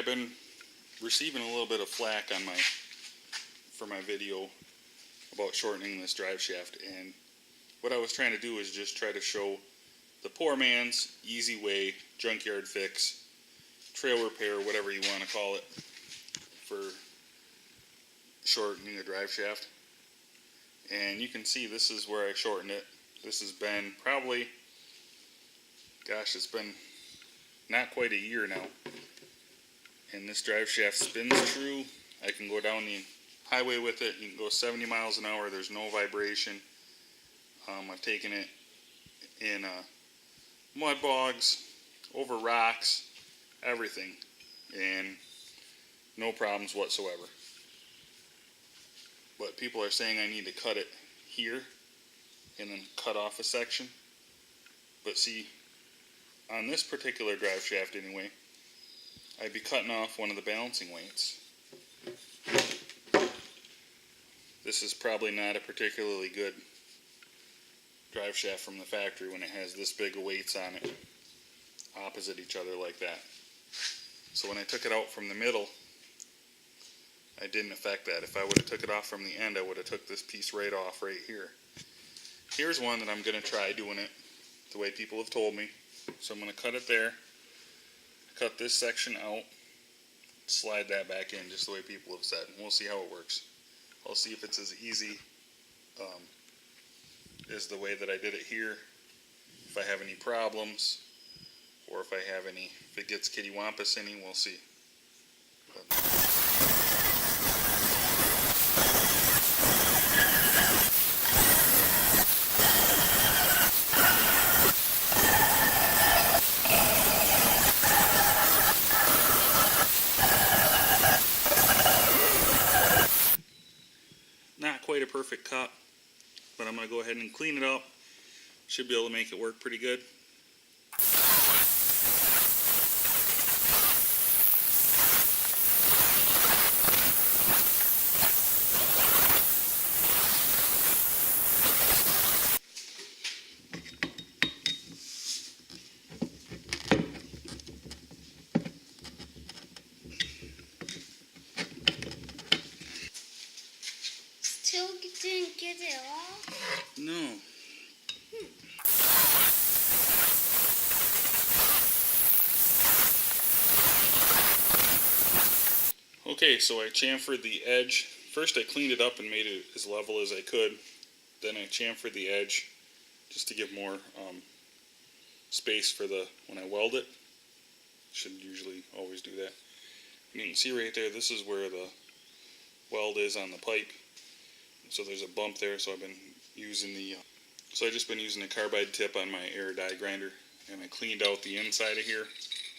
I've been receiving a little bit of flack on for my video about shortening this drive shaft, and what I was trying to do is just try to show the poor man's easy way, junkyard fix, trail repair, whatever you want to call it, for shortening a drive shaft. And you can see this is where I shortened it. This has been probably, gosh, it's been not quite a year now. And this drive shaft spins true. I can go down the highway with it. You can go 70 miles an hour. There's no vibration. I've taken it in mud bogs, over rocks, everything, and no problems whatsoever. But people are saying I need to cut it here and then cut off a section. But see, on this particular drive shaft anyway, I'd be cutting off one of the balancing weights. This is probably not a particularly good drive shaft from the factory when it has this big of weights on it opposite each other like that. So when I took it out from the middle, I didn't affect that. If I would have took it off from the end, I would have took this piece right off right here. Here's one that I'm going to try doing it the way people have told me. So I'm going to cut it there, cut this section out, slide that back in just the way people have said, and we'll see how it works. I'll see if it's as easy as the way that I did it here, if I have any problems, or if it gets kittywampus any, we'll see. Not quite a perfect cut, but I'm going to go ahead and clean it up. Should be able to make it work pretty good. Still didn't get it off? No. Okay, so I chamfered the edge. First I cleaned it up and made it as level as I could. Then I chamfered the edge just to give more space for when I weld it. Should usually always do that. And you can see right there, this is where the weld is on the pipe. So there's a bump there, so I've been using I've just been using the carbide tip on my air die grinder, and I cleaned out the inside of here.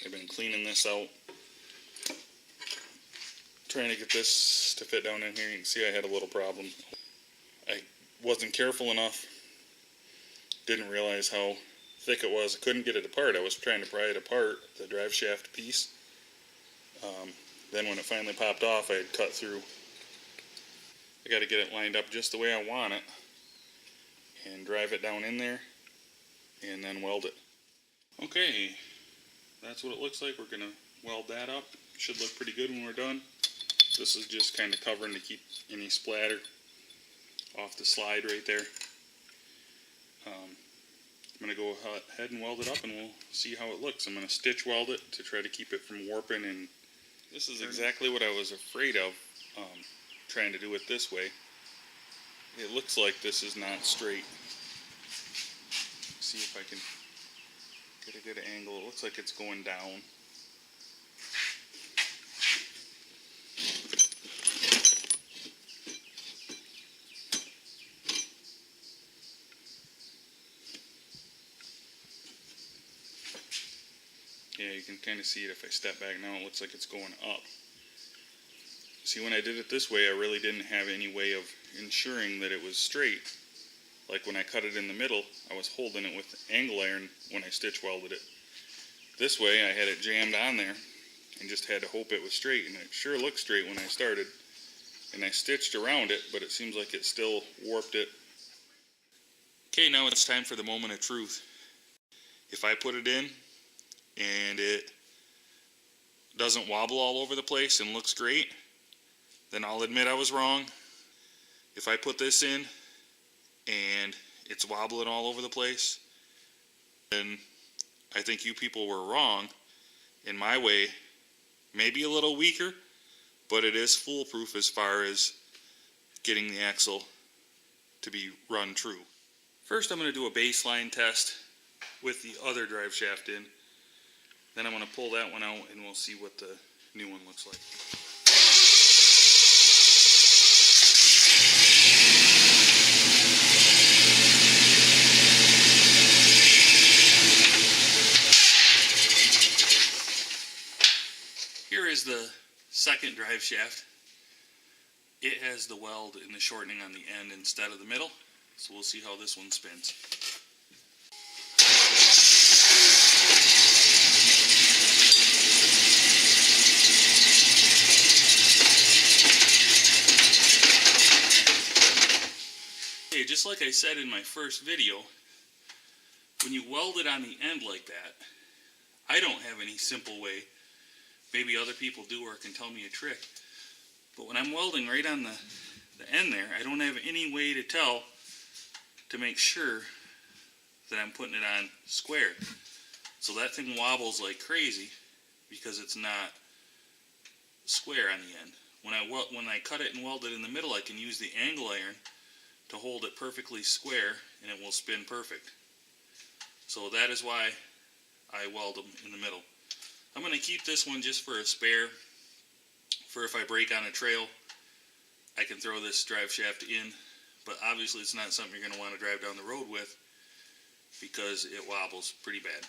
I've been cleaning this out, trying to get this to fit down in here. You can see I had a little problem. I wasn't careful enough, didn't realize how thick it was. I couldn't get it apart. I was trying to pry it apart, the drive shaft piece. Then when it finally popped off, I had cut through. I got to get it lined up just the way I want it and drive it down in there and then weld it. Okay, that's what it looks like. We're going to weld that up. Should look pretty good when we're done. This is just kind of covering to keep any splatter off the slide right there. I'm going to go ahead and weld it up and we'll see how it looks. I'm going to stitch weld it to try to keep it from warping, and this is exactly what I was afraid of. Trying to do it this way. It looks like this is not straight. See if I can get a good angle. It looks like it's going down. Yeah, you can kind of see it if I step back now. It looks like it's going up. See, when I did it this way, I really didn't have any way of ensuring that it was straight. Like when I cut it in the middle, I was holding it with angle iron when I stitch welded it. This way, I had it jammed on there and just had to hope it was straight, and it sure looked straight when I started. And I stitched around it, but it seems like it still warped it. Okay, now it's time for the moment of truth. If I put it in and it doesn't wobble all over the place and looks great, then I'll admit I was wrong. If I put this in and it's wobbling all over the place, then I think you people were wrong. In my way, maybe a little weaker, but it is foolproof as far as getting the axle to be run true. First, I'm going to do a baseline test with the other drive shaft in. Then I'm going to pull that one out and we'll see what the new one looks like. Here is the second drive shaft. It has the weld and the shortening on the end instead of the middle, so we'll see how this one spins. Okay, just like I said in my first video, when you weld it on the end like that, I don't have any simple way. Maybe other people do or can tell me a trick. But when I'm welding right on the end there, I don't have any way to tell to make sure that I'm putting it on square. So that thing wobbles like crazy because it's not square on the end. When I cut it and weld it in the middle, I can use the angle iron to hold it perfectly square and it will spin perfect. So that is why I weld them in the middle. I'm going to keep this one just for a spare, for if I break on a trail, I can throw this drive shaft in, but obviously it's not something you're going to want to drive down the road with because it wobbles pretty bad.